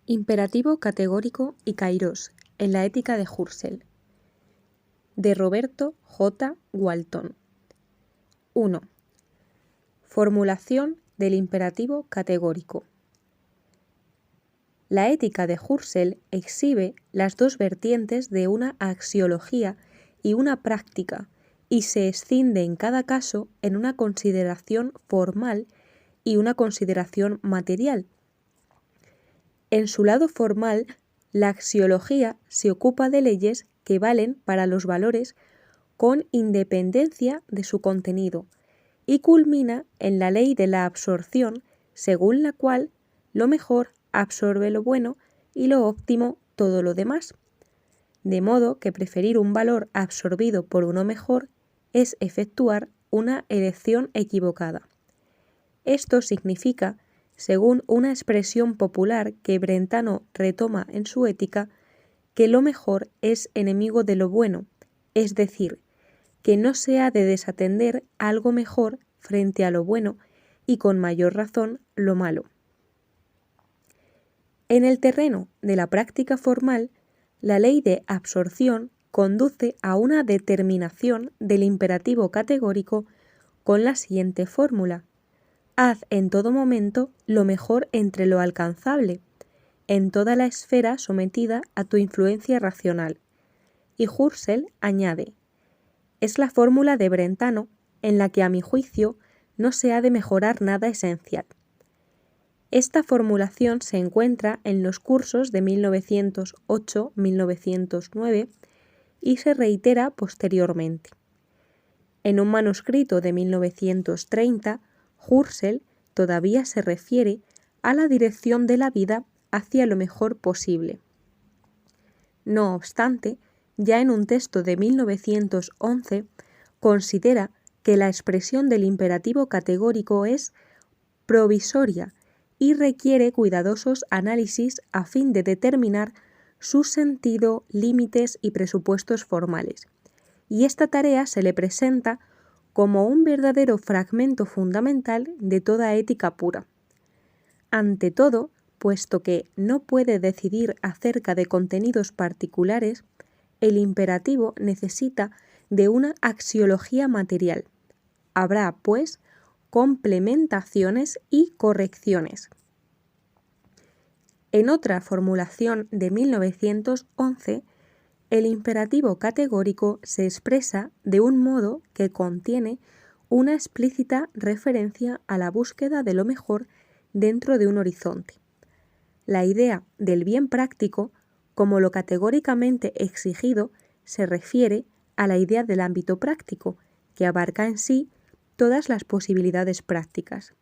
Imperativo categórico y kairós en la ética de Husserl, de Roberto J. Walton. 1. Formulación del imperativo categórico. La ética de Husserl exhibe las dos vertientes de una axiología y una práctica, y se escinde en cada caso en una consideración formal y una consideración material. En su lado formal, la axiología se ocupa de leyes que valen para los valores con independencia de su contenido y culmina en la ley de la absorción, según la cual lo mejor absorbe lo bueno y lo óptimo todo lo demás. De modo que preferir un valor absorbido por uno mejor es efectuar una elección equivocada. Esto significa, según una expresión popular que Brentano retoma en su ética, que lo mejor es enemigo de lo bueno, es decir, que no se ha de desatender algo mejor frente a lo bueno y con mayor razón lo malo. En el terreno de la práctica formal, la ley de absorción conduce a una determinación del imperativo categórico con la siguiente fórmula: haz en todo momento lo mejor entre lo alcanzable, en toda la esfera sometida a tu influencia racional. Y Husserl añade: es la fórmula de Brentano en la que a mi juicio no se ha de mejorar nada esencial. Esta formulación se encuentra en los cursos de 1908-1909 y se reitera posteriormente. En un manuscrito de 1930, Husserl todavía se refiere a la dirección de la vida hacia lo mejor posible. No obstante, ya en un texto de 1911, considera que la expresión del imperativo categórico es provisoria y requiere cuidadosos análisis a fin de determinar su sentido, límites y presupuestos formales. Y esta tarea se le presenta como un verdadero fragmento fundamental de toda ética pura. Ante todo, puesto que no puede decidir acerca de contenidos particulares, el imperativo necesita de una axiología material. Habrá, pues, complementaciones y correcciones. En otra formulación de 1911, el imperativo categórico se expresa de un modo que contiene una explícita referencia a la búsqueda de lo mejor dentro de un horizonte. La idea del bien práctico, como lo categóricamente exigido, se refiere a la idea del ámbito práctico, que abarca en sí todas las posibilidades prácticas.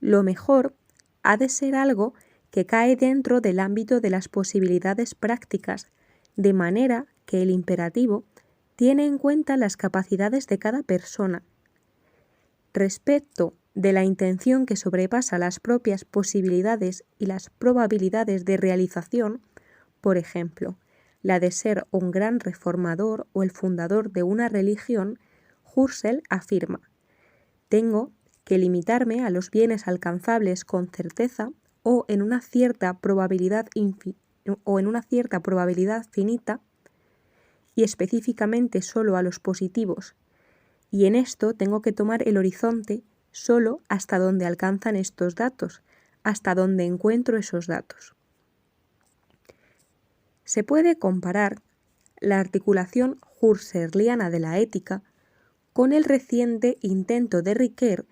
Lo mejor ha de ser algo que cae dentro del ámbito de las posibilidades prácticas, de manera que el imperativo tiene en cuenta las capacidades de cada persona. Respecto de la intención que sobrepasa las propias posibilidades y las probabilidades de realización, por ejemplo, la de ser un gran reformador o el fundador de una religión, Husserl afirma: tengo que limitarme a los bienes alcanzables con certeza o en una cierta probabilidad finita, y específicamente solo a los positivos, y en esto tengo que tomar el horizonte solo hasta donde alcanzan estos datos, hasta donde encuentro esos datos. Se puede comparar la articulación husserliana de la ética con el reciente intento de Ricoeur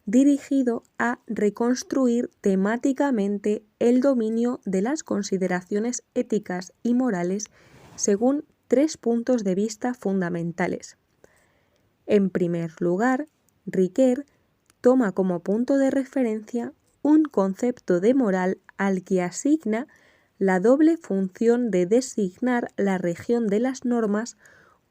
dirigido a reconstruir temáticamente el dominio de las consideraciones éticas y morales según tres puntos de vista fundamentales. En primer lugar, Ricoeur toma como punto de referencia un concepto de moral al que asigna la doble función de designar la región de las normas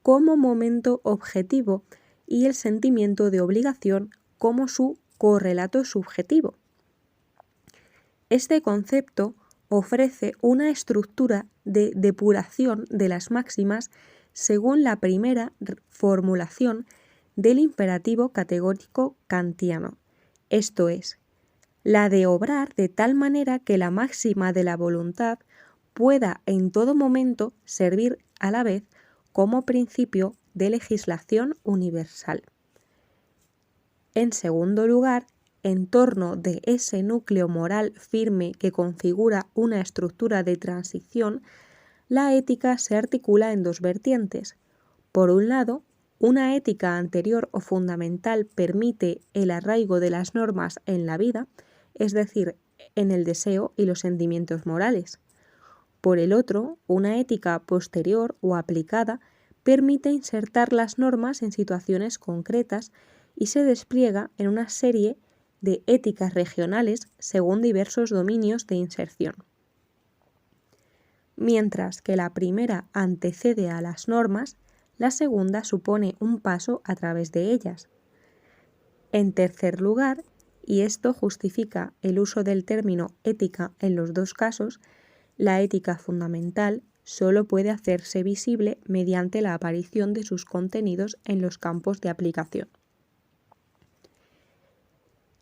como momento objetivo y el sentimiento de obligación como su correlato subjetivo. Este concepto ofrece una estructura de depuración de las máximas según la primera formulación del imperativo categórico kantiano, esto es, la de obrar de tal manera que la máxima de la voluntad pueda en todo momento servir a la vez como principio de legislación universal. En segundo lugar, en torno de ese núcleo moral firme que configura una estructura de transición, la ética se articula en dos vertientes. Por un lado, una ética anterior o fundamental permite el arraigo de las normas en la vida, es decir, en el deseo y los sentimientos morales. Por el otro, una ética posterior o aplicada permite insertar las normas en situaciones concretas y se despliega en una serie de éticas regionales según diversos dominios de inserción. Mientras que la primera antecede a las normas, la segunda supone un paso a través de ellas. En tercer lugar, y esto justifica el uso del término ética en los dos casos, la ética fundamental solo puede hacerse visible mediante la aparición de sus contenidos en los campos de aplicación.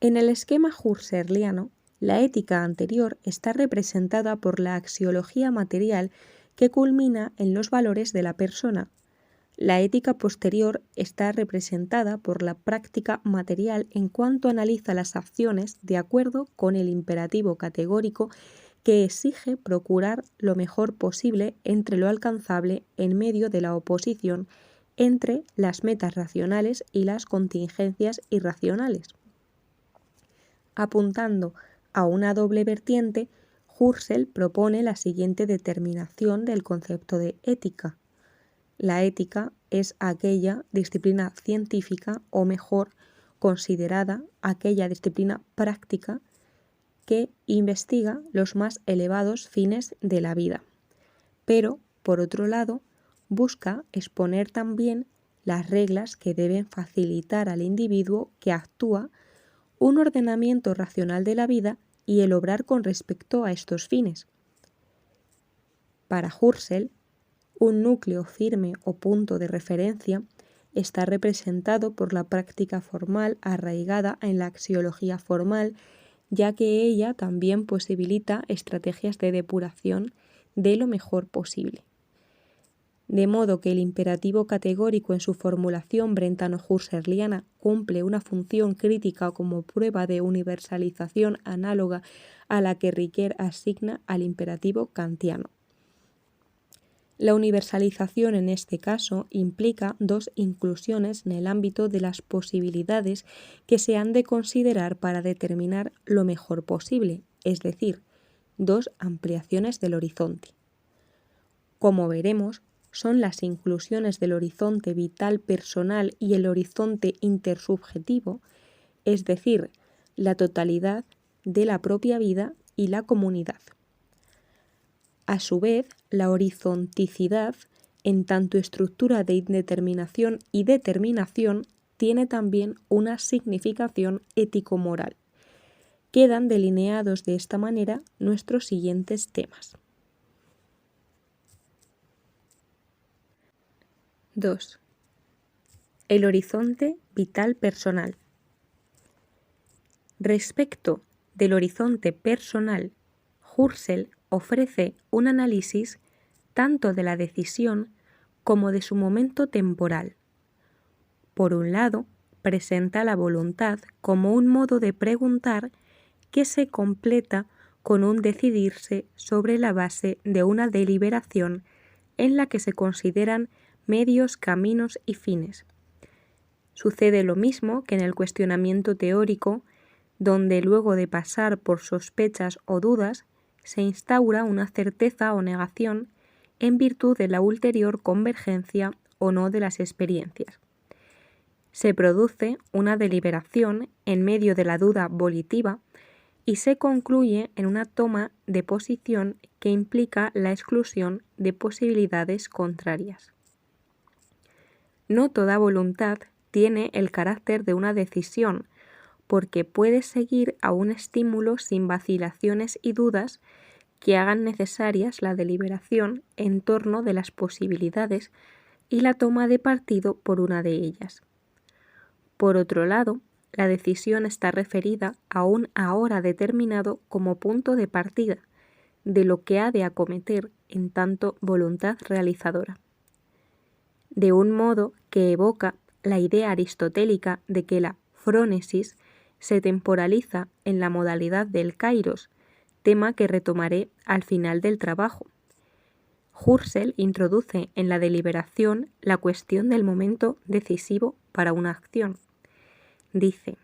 En el esquema husserliano, la ética anterior está representada por la axiología material que culmina en los valores de la persona. La ética posterior está representada por la práctica material en cuanto analiza las acciones de acuerdo con el imperativo categórico que exige procurar lo mejor posible entre lo alcanzable en medio de la oposición entre las metas racionales y las contingencias irracionales. Apuntando a una doble vertiente, Husserl propone la siguiente determinación del concepto de ética. La ética es aquella disciplina científica, o mejor, considerada aquella disciplina práctica que investiga los más elevados fines de la vida. Pero, por otro lado, busca exponer también las reglas que deben facilitar al individuo que actúa un ordenamiento racional de la vida y el obrar con respecto a estos fines. Para Husserl, un núcleo firme o punto de referencia está representado por la práctica formal arraigada en la axiología formal, ya que ella también posibilita estrategias de depuración de lo mejor posible. De modo que el imperativo categórico en su formulación brentano-husserliana cumple una función crítica como prueba de universalización análoga a la que Ricoeur asigna al imperativo kantiano. La universalización en este caso implica dos inclusiones en el ámbito de las posibilidades que se han de considerar para determinar lo mejor posible, es decir, dos ampliaciones del horizonte. Como veremos, son las inclusiones del horizonte vital personal y el horizonte intersubjetivo, es decir, la totalidad de la propia vida y la comunidad. A su vez, la horizonticidad, en tanto estructura de indeterminación y determinación, tiene también una significación ético-moral. Quedan delineados de esta manera nuestros siguientes temas. 2. El horizonte vital personal. Respecto del horizonte personal, Husserl ofrece un análisis tanto de la decisión como de su momento temporal. Por un lado, presenta la voluntad como un modo de preguntar que se completa con un decidirse sobre la base de una deliberación en la que se consideran medios, caminos y fines. Sucede lo mismo que en el cuestionamiento teórico, donde luego de pasar por sospechas o dudas, se instaura una certeza o negación en virtud de la ulterior convergencia o no de las experiencias. Se produce una deliberación en medio de la duda volitiva y se concluye en una toma de posición que implica la exclusión de posibilidades contrarias. No toda voluntad tiene el carácter de una decisión, porque puede seguir a un estímulo sin vacilaciones y dudas que hagan necesarias la deliberación en torno de las posibilidades y la toma de partido por una de ellas. Por otro lado, la decisión está referida a un ahora determinado como punto de partida de lo que ha de acometer en tanto voluntad realizadora. De un modo que evoca la idea aristotélica de que la frónesis se temporaliza en la modalidad del kairos, tema que retomaré al final del trabajo. Husserl introduce en la deliberación la cuestión del momento decisivo para una acción. Dice: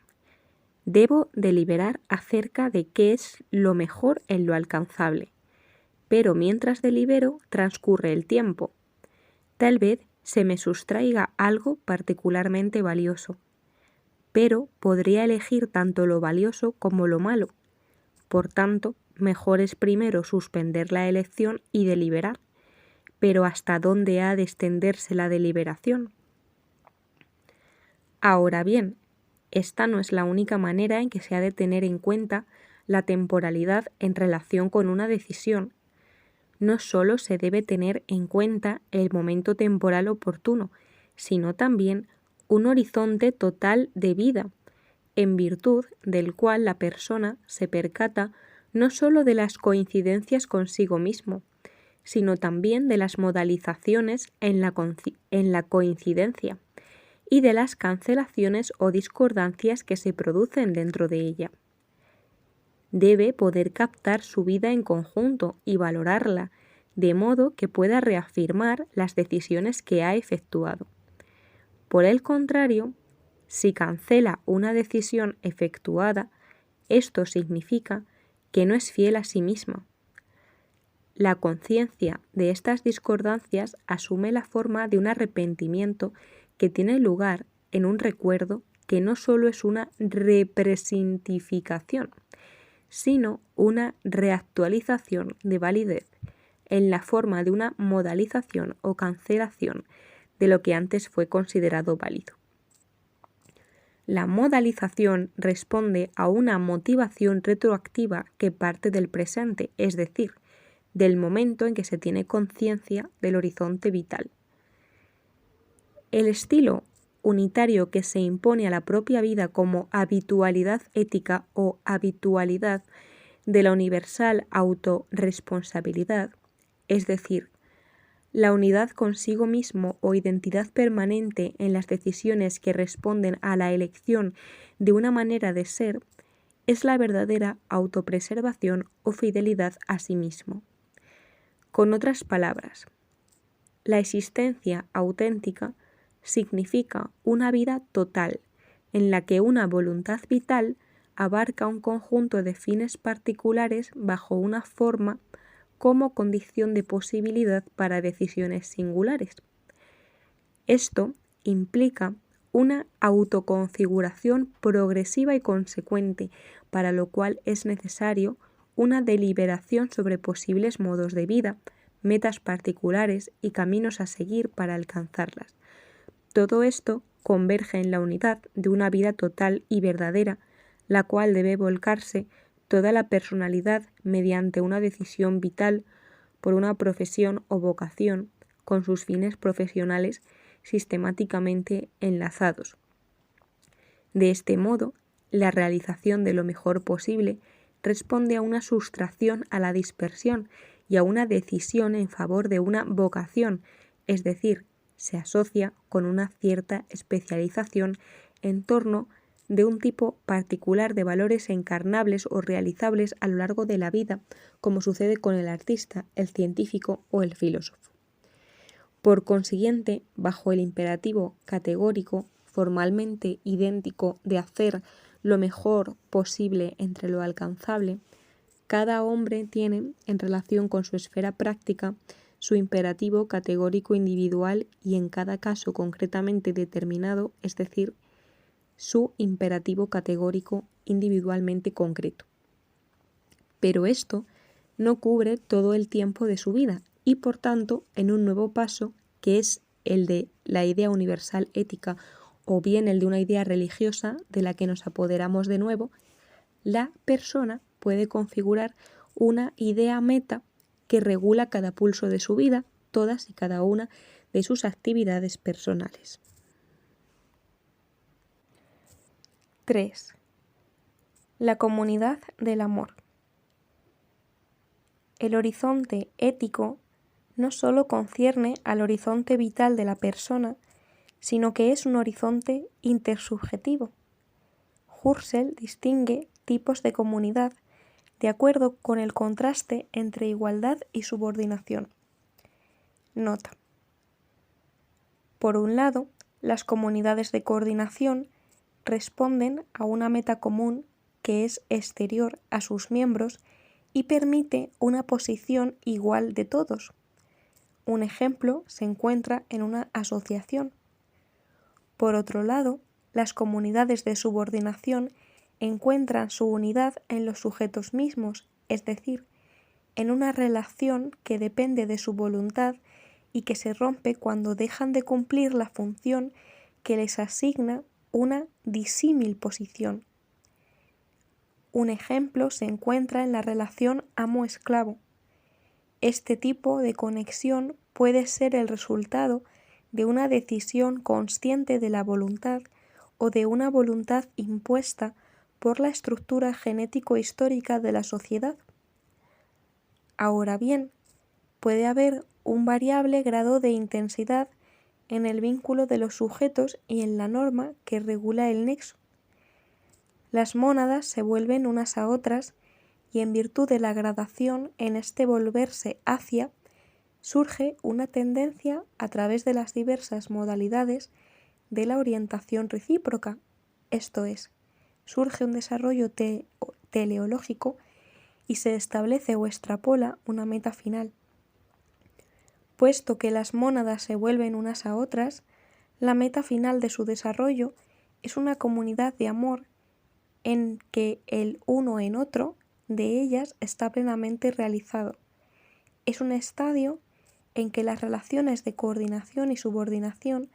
debo deliberar acerca de qué es lo mejor en lo alcanzable, pero mientras delibero transcurre el tiempo. Tal vez se me sustraiga algo particularmente valioso, pero podría elegir tanto lo valioso como lo malo. Por tanto, mejor es primero suspender la elección y deliberar. Pero ¿hasta dónde ha de extenderse la deliberación? Ahora bien, esta no es la única manera en que se ha de tener en cuenta la temporalidad en relación con una decisión. No solo se debe tener en cuenta el momento temporal oportuno, sino también un horizonte total de vida, en virtud del cual la persona se percata no solo de las coincidencias consigo mismo, sino también de las modalizaciones en la coincidencia y de las cancelaciones o discordancias que se producen dentro de ella. Debe poder captar su vida en conjunto y valorarla, de modo que pueda reafirmar las decisiones que ha efectuado. Por el contrario, si cancela una decisión efectuada, esto significa que no es fiel a sí misma. La conciencia de estas discordancias asume la forma de un arrepentimiento que tiene lugar en un recuerdo que no solo es una representificación, sino una reactualización de validez en la forma de una modalización o cancelación de lo que antes fue considerado válido. La modalización responde a una motivación retroactiva que parte del presente, es decir, del momento en que se tiene conciencia del horizonte vital. El estilo unitario que se impone a la propia vida como habitualidad ética o habitualidad de la universal autorresponsabilidad, es decir, la unidad consigo mismo o identidad permanente en las decisiones que responden a la elección de una manera de ser, es la verdadera autopreservación o fidelidad a sí mismo. Con otras palabras, la existencia auténtica significa una vida total, en la que una voluntad vital abarca un conjunto de fines particulares bajo una forma como condición de posibilidad para decisiones singulares. Esto implica una autoconfiguración progresiva y consecuente, para lo cual es necesario una deliberación sobre posibles modos de vida, metas particulares y caminos a seguir para alcanzarlas. Todo esto converge en la unidad de una vida total y verdadera, la cual debe volcarse toda la personalidad mediante una decisión vital por una profesión o vocación con sus fines profesionales sistemáticamente enlazados. De este modo, la realización de lo mejor posible responde a una sustracción a la dispersión y a una decisión en favor de una vocación, es decir, se asocia con una cierta especialización en torno de un tipo particular de valores encarnables o realizables a lo largo de la vida, como sucede con el artista, el científico o el filósofo. Por consiguiente, bajo el imperativo categórico, formalmente idéntico de hacer lo mejor posible entre lo alcanzable, cada hombre tiene, en relación con su esfera práctica, su imperativo categórico individual y en cada caso concretamente determinado, es decir, su imperativo categórico individualmente concreto. Pero esto no cubre todo el tiempo de su vida y, por tanto, en un nuevo paso, que es el de la idea universal ética o bien el de una idea religiosa de la que nos apoderamos de nuevo, la persona puede configurar una idea meta que regula cada pulso de su vida, todas y cada una de sus actividades personales. 3. La comunidad del amor. El horizonte ético no solo concierne al horizonte vital de la persona, sino que es un horizonte intersubjetivo. Husserl distingue tipos de comunidad de acuerdo con el contraste entre igualdad y subordinación. Nota. Por un lado, las comunidades de coordinación responden a una meta común que es exterior a sus miembros y permite una posición igual de todos. Un ejemplo se encuentra en una asociación. Por otro lado, las comunidades de subordinación encuentran su unidad en los sujetos mismos, es decir, en una relación que depende de su voluntad y que se rompe cuando dejan de cumplir la función que les asigna una disímil posición. Un ejemplo se encuentra en la relación amo-esclavo. Este tipo de conexión puede ser el resultado de una decisión consciente de la voluntad o de una voluntad impuesta por la estructura genético-histórica de la sociedad. Ahora bien, puede haber un variable grado de intensidad en el vínculo de los sujetos y en la norma que regula el nexo. Las mónadas se vuelven unas a otras y en virtud de la gradación en este volverse hacia, surge una tendencia a través de las diversas modalidades de la orientación recíproca, esto es, surge un desarrollo teleológico y se establece o extrapola una meta final. Puesto que las mónadas se vuelven unas a otras, la meta final de su desarrollo es una comunidad de amor en que el uno en otro de ellas está plenamente realizado. Es un estadio en que las relaciones de coordinación y subordinación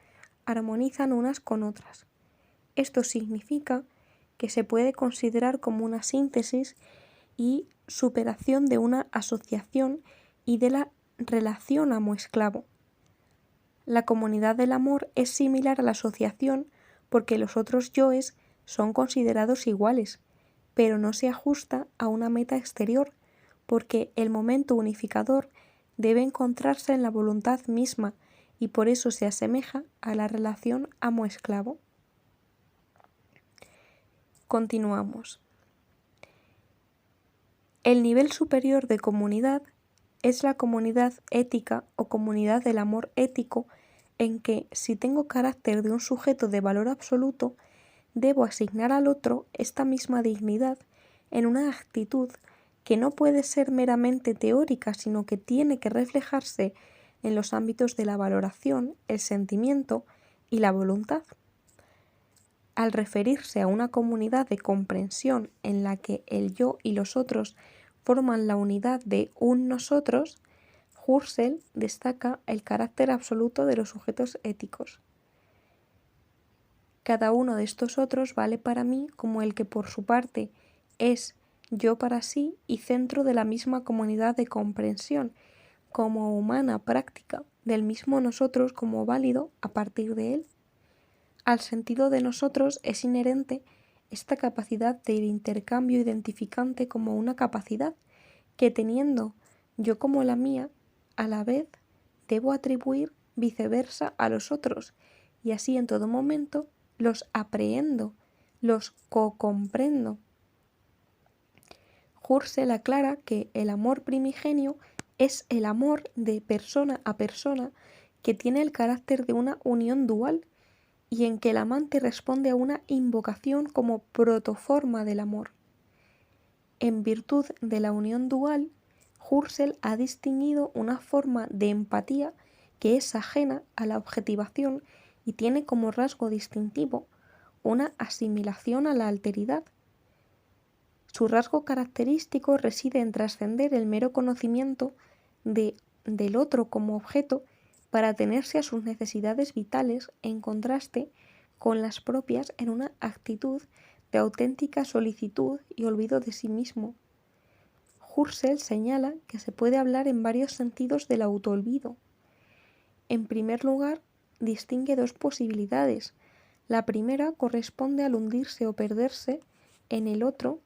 armonizan unas con otras. Esto significa que se puede considerar como una síntesis y superación de una asociación y de la relación amo-esclavo. La comunidad del amor es similar a la asociación porque los otros yoes son considerados iguales, pero no se ajusta a una meta exterior porque el momento unificador debe encontrarse en la voluntad misma y por eso se asemeja a la relación amo-esclavo. Continuamos. El nivel superior de comunidad es la comunidad ética o comunidad del amor ético en que, si tengo carácter de un sujeto de valor absoluto, debo asignar al otro esta misma dignidad en una actitud que no puede ser meramente teórica, sino que tiene que reflejarse en los ámbitos de la valoración, el sentimiento y la voluntad. Al referirse a una comunidad de comprensión en la que el yo y los otros forman la unidad de un nosotros, Husserl destaca el carácter absoluto de los sujetos éticos. Cada uno de estos otros vale para mí como el que por su parte es yo para sí y centro de la misma comunidad de comprensión, como humana práctica, del mismo nosotros como válido a partir de él. Al sentido de nosotros es inherente esta capacidad de intercambio identificante como una capacidad que teniendo yo como la mía, a la vez debo atribuir viceversa a los otros y así en todo momento los aprehendo, los co-comprendo. Husserl aclara que el amor primigenio es el amor de persona a persona que tiene el carácter de una unión dual y en que el amante responde a una invocación como protoforma del amor. En virtud de la unión dual, Husserl ha distinguido una forma de empatía que es ajena a la objetivación y tiene como rasgo distintivo una asimilación a la alteridad. Su rasgo característico reside en trascender el mero conocimiento del otro como objeto para atenerse a sus necesidades vitales en contraste con las propias en una actitud de auténtica solicitud y olvido de sí mismo. Husserl señala que se puede hablar en varios sentidos del autoolvido. En primer lugar, distingue dos posibilidades, La primera corresponde al hundirse o perderse en el otro,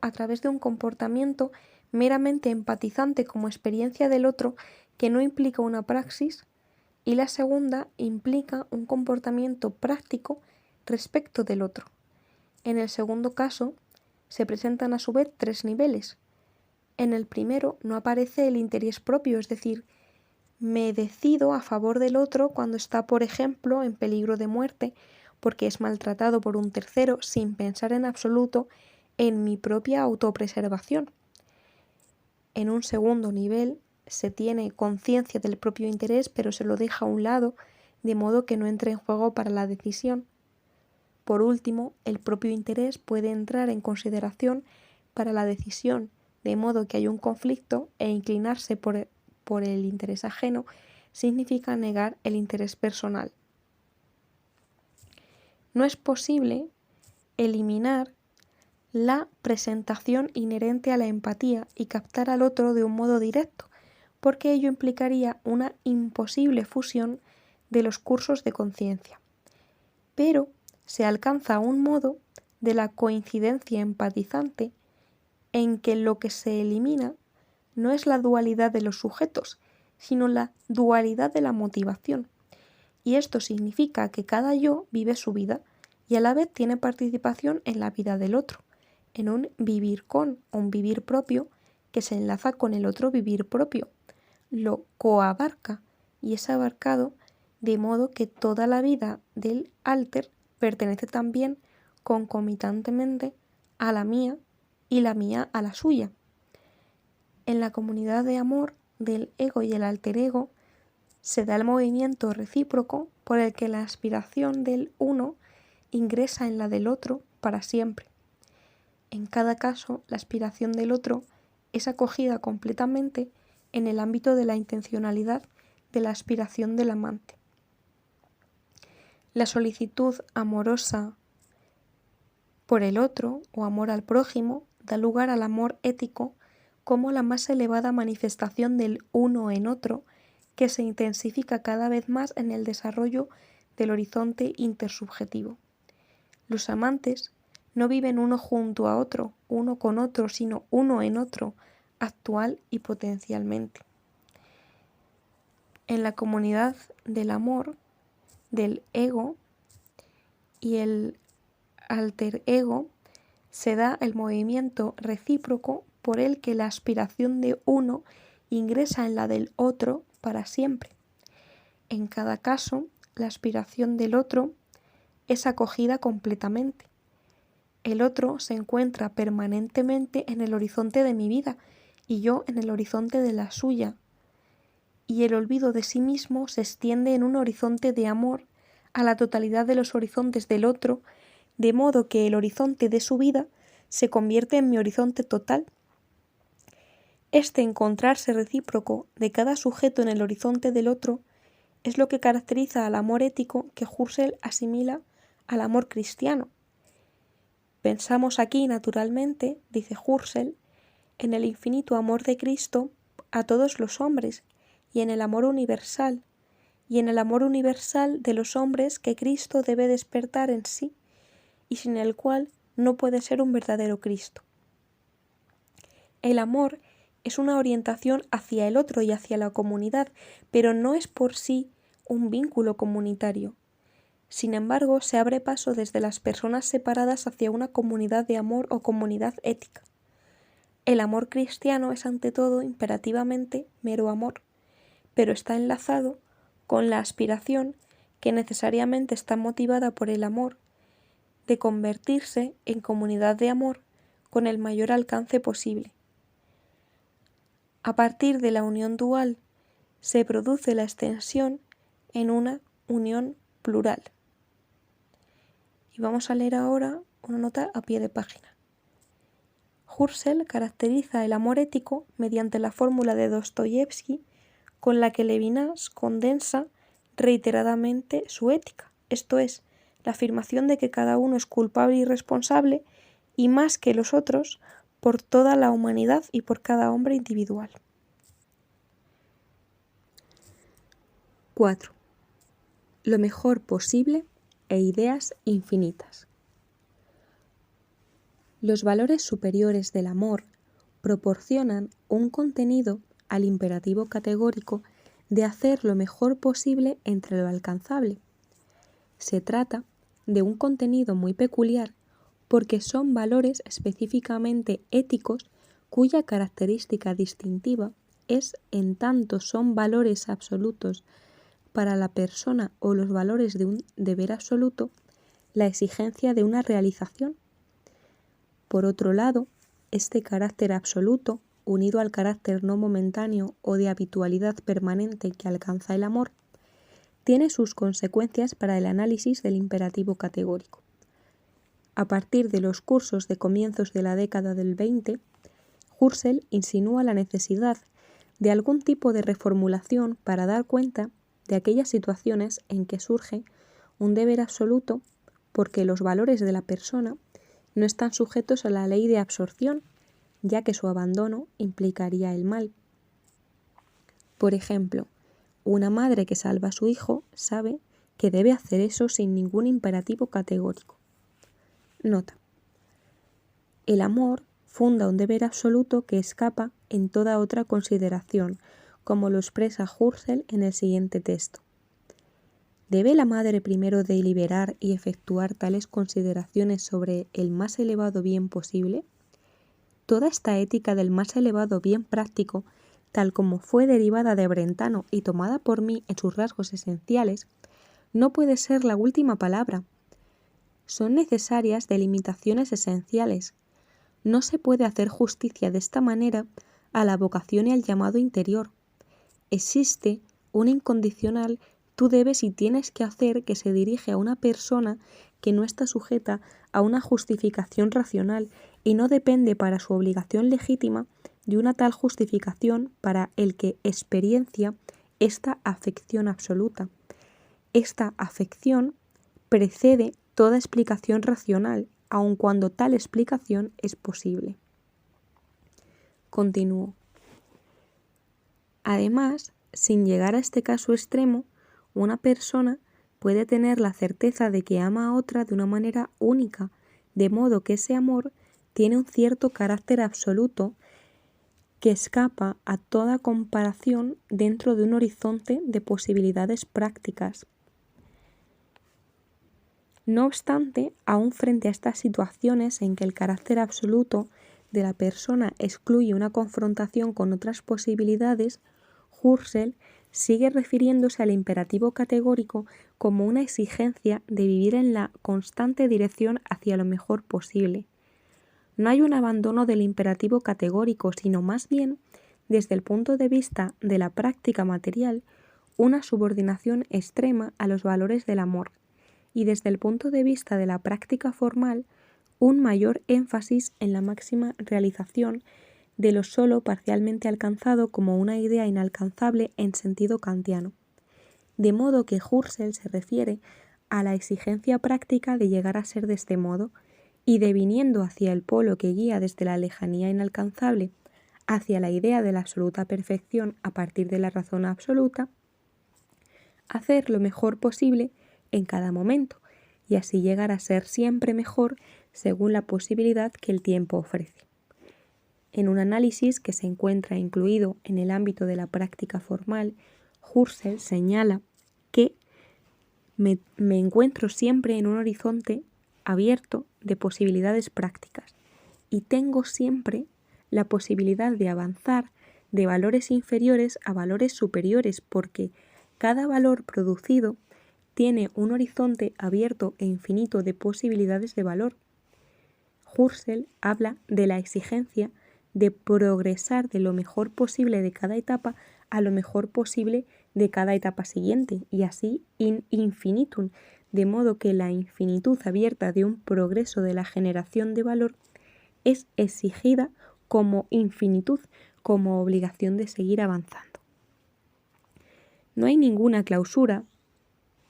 a través de un comportamiento meramente empatizante como experiencia del otro que no implica una praxis, y la segunda implica un comportamiento práctico respecto del otro. En el segundo caso, se presentan a su vez 3 niveles. En el primero no aparece el interés propio, es decir, me decido a favor del otro cuando está, por ejemplo, en peligro de muerte porque es maltratado por un tercero sin pensar en absoluto en mi propia autopreservación. En un segundo nivel se tiene conciencia del propio interés, pero se lo deja a un lado, de modo que no entre en juego para la decisión. Por último, el propio interés puede entrar en consideración para la decisión, de modo que hay un conflicto e inclinarse por el interés ajeno significa negar el interés personal. No es posible eliminar la presentación inherente a la empatía y captar al otro de un modo directo, porque ello implicaría una imposible fusión de los cursos de conciencia. Pero se alcanza un modo de la coincidencia empatizante en que lo que se elimina no es la dualidad de los sujetos, sino la dualidad de la motivación. Y esto significa que cada yo vive su vida y a la vez tiene participación en la vida del otro, en un vivir con, un vivir propio que se enlaza con el otro vivir propio. Lo coabarca y es abarcado de modo que toda la vida del alter pertenece también concomitantemente a la mía y la mía a la suya. En la comunidad de amor del ego y el alter ego se da el movimiento recíproco por el que la aspiración del uno ingresa en la del otro para siempre. En cada caso, la aspiración del otro es acogida completamente en el ámbito de la intencionalidad de la aspiración del amante. La solicitud amorosa por el otro o amor al prójimo da lugar al amor ético como la más elevada manifestación del uno en otro, que se intensifica cada vez más en el desarrollo del horizonte intersubjetivo. Los amantes no viven uno junto a otro, uno con otro, sino uno en otro, actual y potencialmente. En la comunidad del amor, del ego y el alter ego, se da el movimiento recíproco por el que la aspiración de uno ingresa en la del otro para siempre. En cada caso, la aspiración del otro es acogida completamente. El otro se encuentra permanentemente en el horizonte de mi vida y yo en el horizonte de la suya. Y el olvido de sí mismo se extiende en un horizonte de amor a la totalidad de los horizontes del otro, de modo que el horizonte de su vida se convierte en mi horizonte total. Este encontrarse recíproco de cada sujeto en el horizonte del otro es lo que caracteriza al amor ético que Husserl asimila al amor cristiano. Pensamos aquí, naturalmente, dice Husserl, en el infinito amor de Cristo a todos los hombres y en el amor universal, de los hombres que Cristo debe despertar en sí y sin el cual no puede ser un verdadero Cristo. El amor es una orientación hacia el otro y hacia la comunidad, pero no es por sí un vínculo comunitario. Sin embargo, se abre paso desde las personas separadas hacia una comunidad de amor o comunidad ética. El amor cristiano es ante todo imperativamente mero amor, pero está enlazado con la aspiración, que necesariamente está motivada por el amor, de convertirse en comunidad de amor con el mayor alcance posible. A partir de la unión dual se produce la extensión en una unión plural. Y vamos a leer ahora una nota a pie de página. Husserl caracteriza el amor ético mediante la fórmula de Dostoyevsky con la que Levinas condensa reiteradamente su ética, esto es, la afirmación de que cada uno es culpable y responsable, y más que los otros, por toda la humanidad y por cada hombre individual. 4. Lo mejor posible e ideas infinitas. Los valores superiores del amor proporcionan un contenido al imperativo categórico de hacer lo mejor posible entre lo alcanzable. Se trata de un contenido muy peculiar porque son valores específicamente éticos cuya característica distintiva es, en tanto son valores absolutos para la persona o los valores de un deber absoluto, la exigencia de una realización. Por otro lado, este carácter absoluto, unido al carácter no momentáneo o de habitualidad permanente que alcanza el amor, tiene sus consecuencias para el análisis del imperativo categórico. A partir de los cursos de comienzos de la década del 20, Husserl insinúa la necesidad de algún tipo de reformulación para dar cuenta de aquellas situaciones en que surge un deber absoluto porque los valores de la persona no están sujetos a la ley de absorción, ya que su abandono implicaría el mal. Por ejemplo, una madre que salva a su hijo sabe que debe hacer eso sin ningún imperativo categórico. Nota. El amor funda un deber absoluto que escapa en toda otra consideración, como lo expresa Husserl en el siguiente texto. ¿Debe la madre primero deliberar y efectuar tales consideraciones sobre el más elevado bien posible? Toda esta ética del más elevado bien práctico, tal como fue derivada de Brentano y tomada por mí en sus rasgos esenciales, no puede ser la última palabra. Son necesarias delimitaciones esenciales. No se puede hacer justicia de esta manera a la vocación y al llamado interior. Existe un incondicional tú debes y tienes que hacer que se dirige a una persona que no está sujeta a una justificación racional y no depende para su obligación legítima de una tal justificación para el que experiencia esta afección absoluta. Esta afección precede toda explicación racional, aun cuando tal explicación es posible. Continúo. Además, sin llegar a este caso extremo, una persona puede tener la certeza de que ama a otra de una manera única, de modo que ese amor tiene un cierto carácter absoluto que escapa a toda comparación dentro de un horizonte de posibilidades prácticas. No obstante, aún frente a estas situaciones en que el carácter absoluto de la persona excluye una confrontación con otras posibilidades, Husserl sigue refiriéndose al imperativo categórico como una exigencia de vivir en la constante dirección hacia lo mejor posible. No hay un abandono del imperativo categórico, sino más bien, desde el punto de vista de la práctica material, una subordinación extrema a los valores del amor, y desde el punto de vista de la práctica formal, un mayor énfasis en la máxima realización de lo solo parcialmente alcanzado como una idea inalcanzable en sentido kantiano. De modo que Husserl se refiere a la exigencia práctica de llegar a ser de este modo, y deviniendo hacia el polo que guía desde la lejanía inalcanzable hacia la idea de la absoluta perfección a partir de la razón absoluta, hacer lo mejor posible en cada momento, y así llegar a ser siempre mejor según la posibilidad que el tiempo ofrece. En un análisis que se encuentra incluido en el ámbito de la práctica formal, Husserl señala que me encuentro siempre en un horizonte abierto de posibilidades prácticas y tengo siempre la posibilidad de avanzar de valores inferiores a valores superiores porque cada valor producido tiene un horizonte abierto e infinito de posibilidades de valor. Husserl habla de la exigencia de progresar de lo mejor posible de cada etapa a lo mejor posible de cada etapa siguiente, y así in infinitum, de modo que la infinitud abierta de un progreso de la generación de valor es exigida como infinitud, como obligación de seguir avanzando. No hay ninguna clausura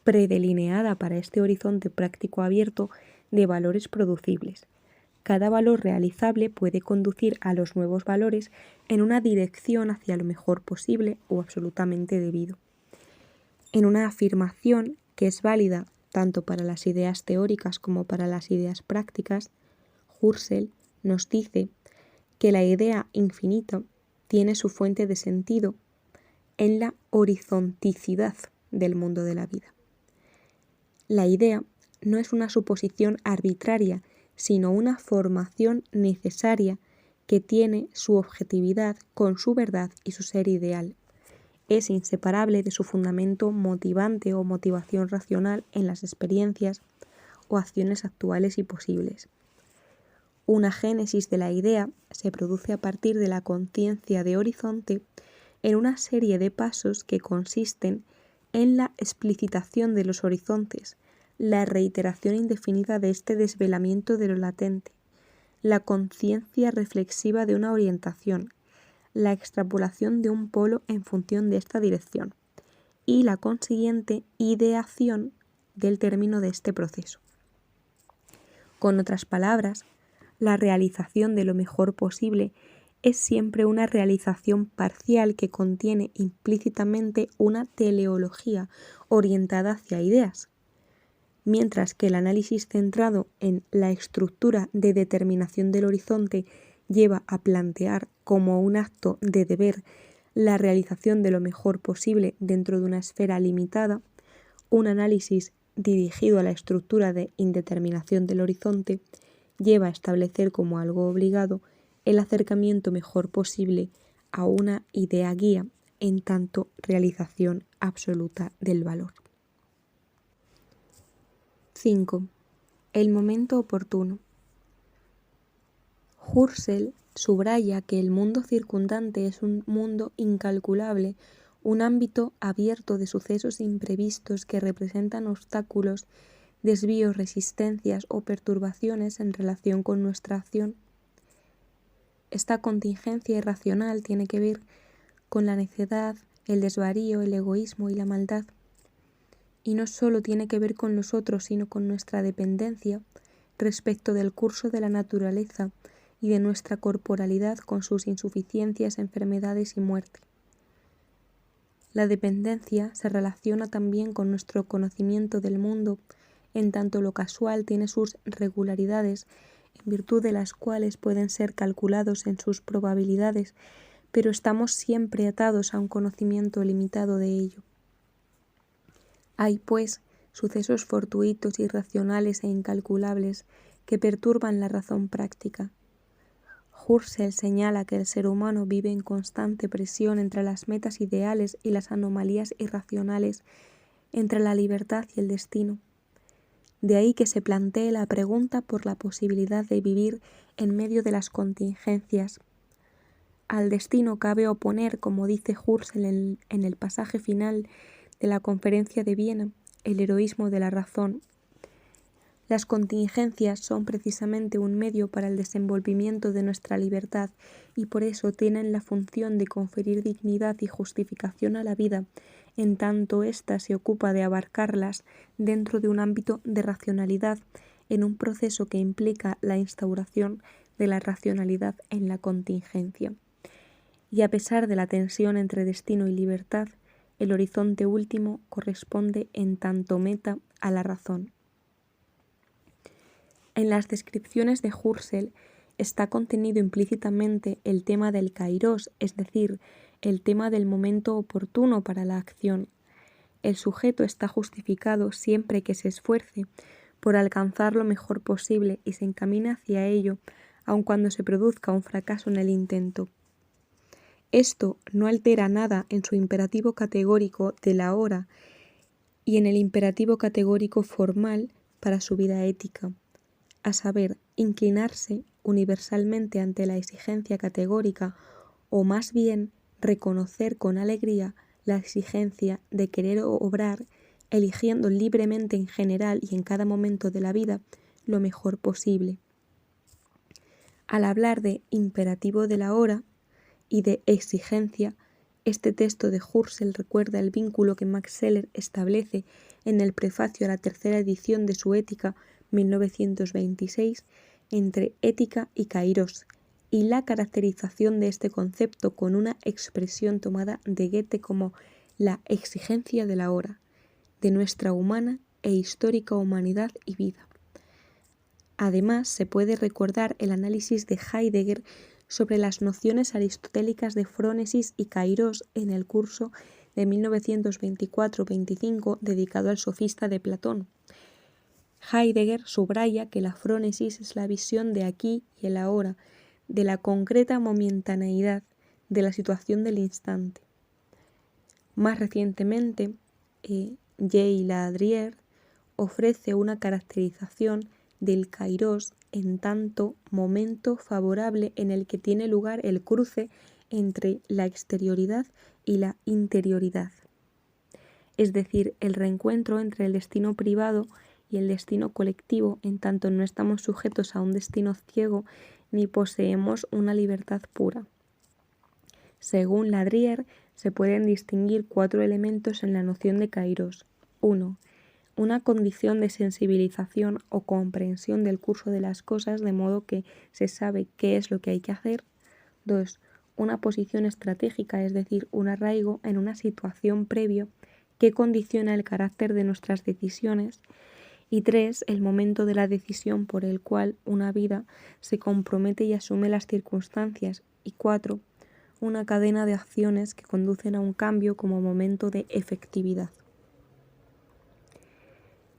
predelineada para este horizonte práctico abierto de valores producibles. Cada valor realizable puede conducir a los nuevos valores en una dirección hacia lo mejor posible o absolutamente debido. en una afirmación que es válida tanto para las ideas teóricas como para las ideas prácticas, Husserl nos dice que la idea infinita tiene su fuente de sentido en la horizonticidad del mundo de la vida. La idea no es una suposición arbitraria, sino una formación necesaria que tiene su objetividad con su verdad y su ser ideal. Es inseparable de su fundamento motivante o motivación racional en las experiencias o acciones actuales y posibles. Una génesis de la idea se produce a partir de la conciencia de horizonte en una serie de pasos que consisten en la explicitación de los horizontes, la reiteración indefinida de este desvelamiento de lo latente, la conciencia reflexiva de una orientación, la extrapolación de un polo en función de esta dirección y la consiguiente ideación del término de este proceso. Con otras palabras, la realización de lo mejor posible es siempre una realización parcial que contiene implícitamente una teleología orientada hacia ideas, mientras que el análisis centrado en la estructura de determinación del horizonte lleva a plantear como un acto de deber la realización de lo mejor posible dentro de una esfera limitada. Un análisis dirigido a la estructura de indeterminación del horizonte lleva a establecer como algo obligado el acercamiento mejor posible a una idea guía en tanto realización absoluta del valor. 5. El momento oportuno. Husserl subraya que el mundo circundante es un mundo incalculable, un ámbito abierto de sucesos imprevistos que representan obstáculos, desvíos, resistencias o perturbaciones en relación con nuestra acción. Esta contingencia irracional tiene que ver con la necedad, el desvarío, el egoísmo y la maldad. Y no solo tiene que ver con nosotros, sino con nuestra dependencia respecto del curso de la naturaleza y de nuestra corporalidad con sus insuficiencias, enfermedades y muerte. La dependencia se relaciona también con nuestro conocimiento del mundo, en tanto lo casual tiene sus regularidades, en virtud de las cuales pueden ser calculados en sus probabilidades, pero estamos siempre atados a un conocimiento limitado de ello. Hay, pues, sucesos fortuitos, irracionales e incalculables que perturban la razón práctica. Husserl señala que el ser humano vive en constante presión entre las metas ideales y las anomalías irracionales, entre la libertad y el destino. De ahí que se plantee la pregunta por la posibilidad de vivir en medio de las contingencias. Al destino cabe oponer, como dice Husserl en el pasaje final de la Conferencia de Viena, el heroísmo de la razón. Las contingencias son precisamente un medio para el desenvolvimiento de nuestra libertad y por eso tienen la función de conferir dignidad y justificación a la vida, en tanto ésta se ocupa de abarcarlas dentro de un ámbito de racionalidad, en un proceso que implica la instauración de la racionalidad en la contingencia. Y a pesar de la tensión entre destino y libertad, el horizonte último corresponde en tanto meta a la razón. En las descripciones de Husserl está contenido implícitamente el tema del kairos, es decir, el tema del momento oportuno para la acción. El sujeto está justificado siempre que se esfuerce por alcanzar lo mejor posible y se encamina hacia ello, aun cuando se produzca un fracaso en el intento. Esto no altera nada en su imperativo categórico de la hora y en el imperativo categórico formal para su vida ética, a saber, inclinarse universalmente ante la exigencia categórica o más bien reconocer con alegría la exigencia de querer obrar, eligiendo libremente en general y en cada momento de la vida lo mejor posible. Al hablar de imperativo de la hora y de exigencia, este texto de Husserl recuerda el vínculo que Max Scheler establece en el prefacio a la tercera edición de su Ética 1926 entre ética y kairos, y la caracterización de este concepto con una expresión tomada de Goethe como la exigencia de la hora, de nuestra humana e histórica humanidad y vida. Además, se puede recordar el análisis de Heidegger sobre las nociones aristotélicas de frónesis y kairos en el curso de 1924-25 dedicado al sofista de Platón. Heidegger subraya que la frónesis es la visión de aquí y el ahora, de la concreta momentaneidad de la situación del instante. Más recientemente, J. Ladrier ofrece una caracterización del kairos en tanto momento favorable en el que tiene lugar el cruce entre la exterioridad y la interioridad, es decir, el reencuentro entre el destino privado y el destino colectivo, en tanto no estamos sujetos a un destino ciego ni poseemos una libertad pura. Según Ladrier, se pueden distinguir 4 elementos en la noción de kairos. 1. Una condición de sensibilización o comprensión del curso de las cosas de modo que se sabe qué es lo que hay que hacer. 2. Una posición estratégica, es decir, un arraigo en una situación previo que condiciona el carácter de nuestras decisiones. Y 3. El momento de la decisión por el cual una vida se compromete y asume las circunstancias. Y 4. Una cadena de acciones que conducen a un cambio como momento de efectividad.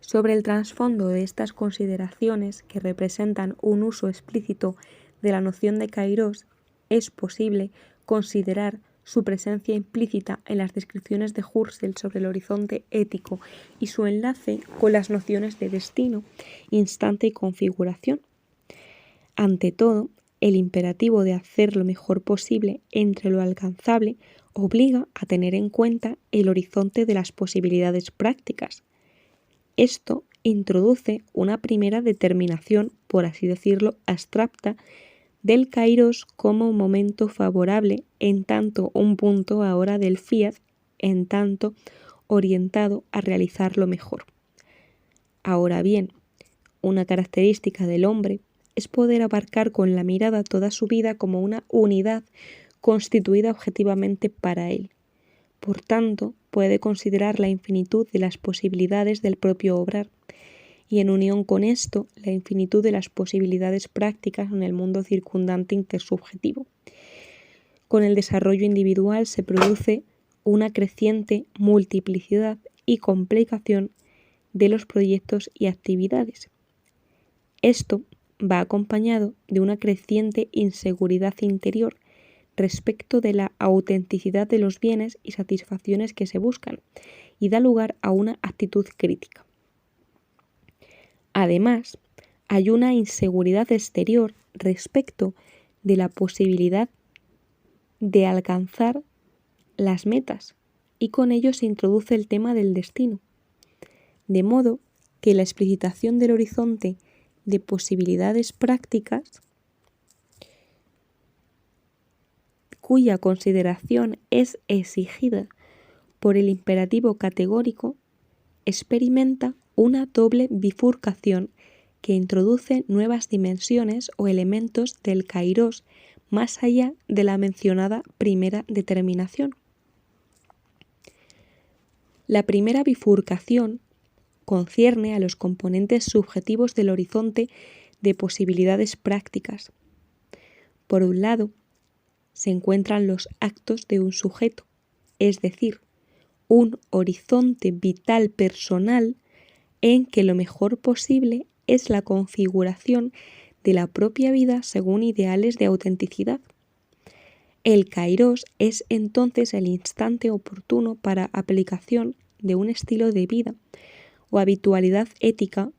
Sobre el trasfondo de estas consideraciones, que representan un uso explícito de la noción de kairos, es posible considerar su presencia implícita en las descripciones de Husserl sobre el horizonte ético y su enlace con las nociones de destino, instante y configuración. Ante todo, el imperativo de hacer lo mejor posible entre lo alcanzable obliga a tener en cuenta el horizonte de las posibilidades prácticas. Esto introduce una primera determinación, por así decirlo, abstracta, del kairos como momento favorable, en tanto un punto ahora del fiat, en tanto orientado a realizar lo mejor. Ahora bien, una característica del hombre es poder abarcar con la mirada toda su vida como una unidad constituida objetivamente para él. Por tanto, puede considerar la infinitud de las posibilidades del propio obrar, y en unión con esto, la infinitud de las posibilidades prácticas en el mundo circundante intersubjetivo. Con el desarrollo individual se produce una creciente multiplicidad y complicación de los proyectos y actividades. Esto va acompañado de una creciente inseguridad interior respecto de la autenticidad de los bienes y satisfacciones que se buscan, y da lugar a una actitud crítica. Además, hay una inseguridad exterior respecto de la posibilidad de alcanzar las metas, y con ello se introduce el tema del destino, de modo que la explicitación del horizonte de posibilidades prácticas, cuya consideración es exigida por el imperativo categórico, experimenta una doble bifurcación que introduce nuevas dimensiones o elementos del kairos más allá de la mencionada primera determinación. La primera bifurcación concierne a los componentes subjetivos del horizonte de posibilidades prácticas. Por un lado, se encuentran los actos de un sujeto, es decir, un horizonte vital personal en que lo mejor posible es la configuración de la propia vida según ideales de autenticidad. El kairos es entonces el instante oportuno para aplicación de un estilo de vida o habitualidad ética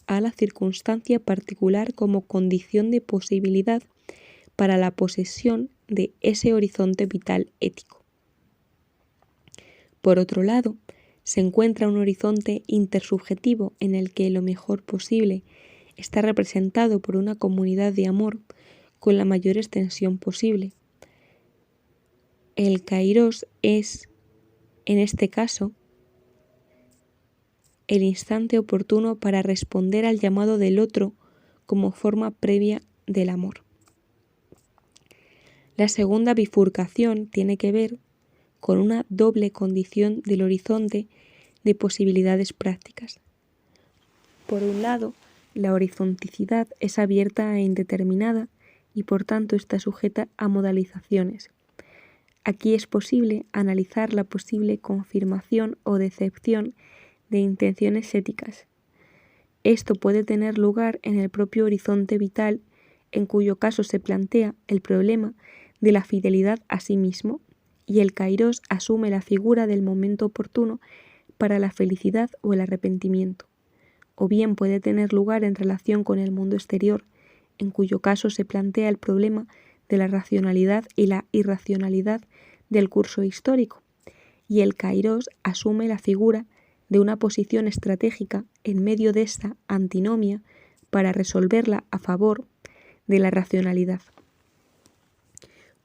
a la circunstancia particular como condición de posibilidad para la posesión de ese horizonte vital ético. Por otro lado, se encuentra un horizonte intersubjetivo en el que lo mejor posible está representado por una comunidad de amor con la mayor extensión posible. El kairos es, en este caso, el instante oportuno para responder al llamado del otro como forma previa del amor. La segunda bifurcación tiene que ver con una doble condición del horizonte de posibilidades prácticas. Por un lado, la horizonticidad es abierta e indeterminada y por tanto está sujeta a modalizaciones. Aquí es posible analizar la posible confirmación o decepción de intenciones éticas. Esto puede tener lugar en el propio horizonte vital, en cuyo caso se plantea el problema de la fidelidad a sí mismo, y el Kairos asume la figura del momento oportuno para la felicidad o el arrepentimiento. O bien puede tener lugar en relación con el mundo exterior, en cuyo caso se plantea el problema de la racionalidad y la irracionalidad del curso histórico, y el Kairos asume la figura de una posición estratégica en medio de esta antinomia para resolverla a favor de la racionalidad.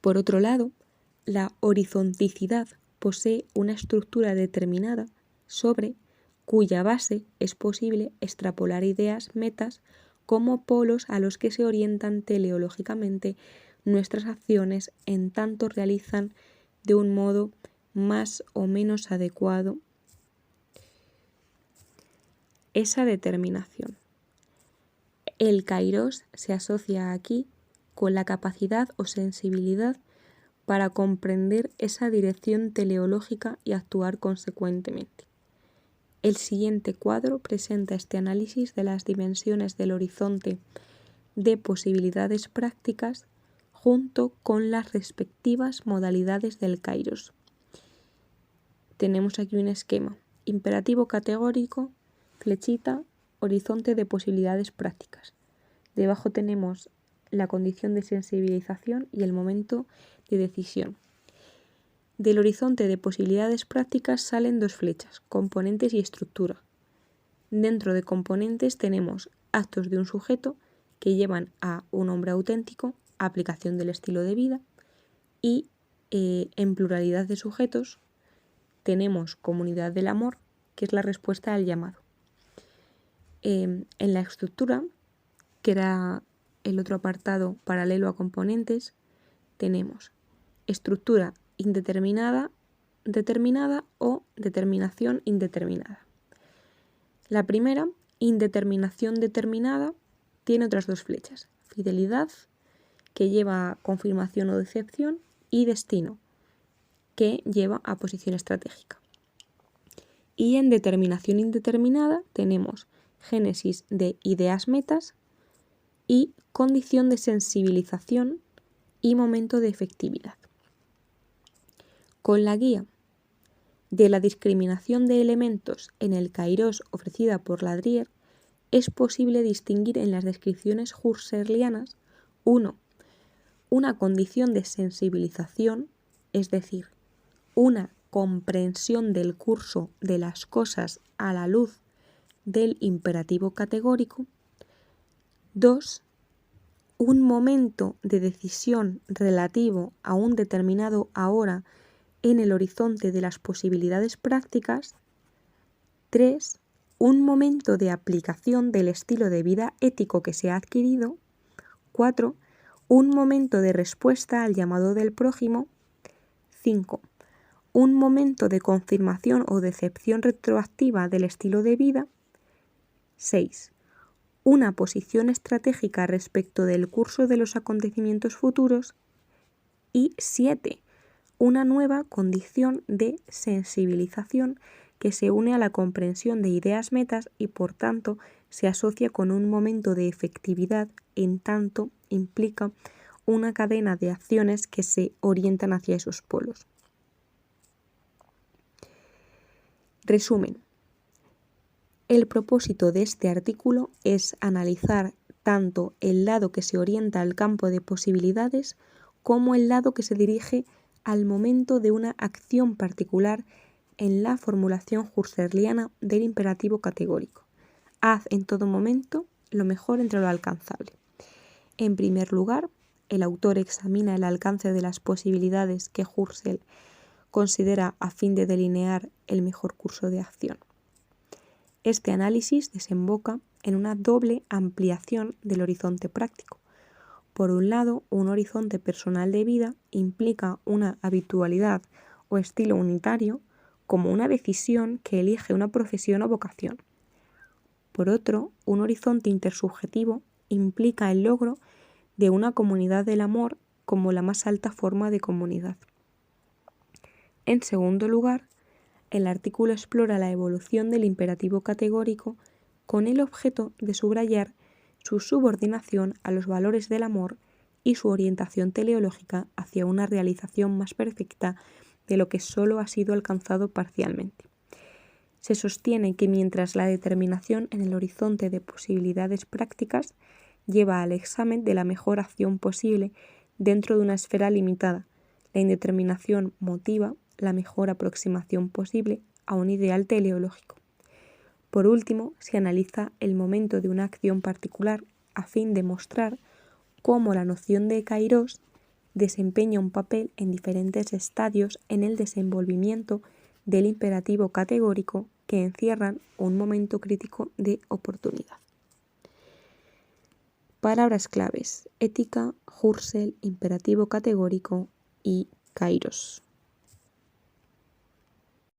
Por otro lado, la horizonticidad posee una estructura determinada sobre cuya base es posible extrapolar ideas, metas, como polos a los que se orientan teleológicamente nuestras acciones en tanto realizan de un modo más o menos adecuado esa determinación. El Kairos se asocia aquí con la capacidad o sensibilidad para comprender esa dirección teleológica y actuar consecuentemente. El siguiente cuadro presenta este análisis de las dimensiones del horizonte de posibilidades prácticas junto con las respectivas modalidades del Kairos. Tenemos aquí un esquema: imperativo categórico, flechita, horizonte de posibilidades prácticas. Debajo tenemos la condición de sensibilización y el momento de decisión. Del horizonte de posibilidades prácticas salen dos flechas, componentes y estructura. Dentro de componentes tenemos actos de un sujeto que llevan a un hombre auténtico, aplicación del estilo de vida, y en pluralidad de sujetos tenemos comunidad del amor, que es la respuesta al llamado. En la estructura, que era el otro apartado paralelo a componentes, tenemos estructura indeterminada, determinada o determinación indeterminada. La primera, indeterminación determinada, tiene otras dos flechas: fidelidad, que lleva a confirmación o decepción, y destino, que lleva a posición estratégica. Y en determinación indeterminada tenemos génesis de ideas metas y condición de sensibilización y momento de efectividad. Con la guía de la discriminación de elementos en el Kairos ofrecida por Ladrier, es posible distinguir en las descripciones husserlianas 1. Una condición de sensibilización, es decir, una comprensión del curso de las cosas a la luz del imperativo categórico. 2. Un momento de decisión relativo a un determinado ahora en el horizonte de las posibilidades prácticas. 3. Un momento de aplicación del estilo de vida ético que se ha adquirido. 4. Un momento de respuesta al llamado del prójimo. 5. Un momento de confirmación o decepción retroactiva del estilo de vida. 6. Una posición estratégica respecto del curso de los acontecimientos futuros. Y 7. Una nueva condición de sensibilización que se une a la comprensión de ideas metas y por tanto se asocia con un momento de efectividad en tanto implica una cadena de acciones que se orientan hacia esos polos. Resumen. El propósito de este artículo es analizar tanto el lado que se orienta al campo de posibilidades como el lado que se dirige al momento de una acción particular en la formulación husserliana del imperativo categórico. Haz en todo momento lo mejor entre lo alcanzable. En primer lugar, el autor examina el alcance de las posibilidades que Husserl considera a fin de delinear el mejor curso de acción. Este análisis desemboca en una doble ampliación del horizonte práctico. Por un lado, un horizonte personal de vida implica una habitualidad o estilo unitario, como una decisión que elige una profesión o vocación. Por otro, un horizonte intersubjetivo implica el logro de una comunidad del amor como la más alta forma de comunidad. En segundo lugar, el artículo explora la evolución del imperativo categórico con el objeto de subrayar su subordinación a los valores del amor y su orientación teleológica hacia una realización más perfecta de lo que sólo ha sido alcanzado parcialmente. Se sostiene que mientras la determinación en el horizonte de posibilidades prácticas lleva al examen de la mejor acción posible dentro de una esfera limitada, la indeterminación motiva la mejor aproximación posible a un ideal teleológico. Por último, se analiza el momento de una acción particular a fin de mostrar cómo la noción de kairos desempeña un papel en diferentes estadios en el desenvolvimiento del imperativo categórico que encierran un momento crítico de oportunidad. Palabras claves: ética, Husserl, imperativo categórico y kairos.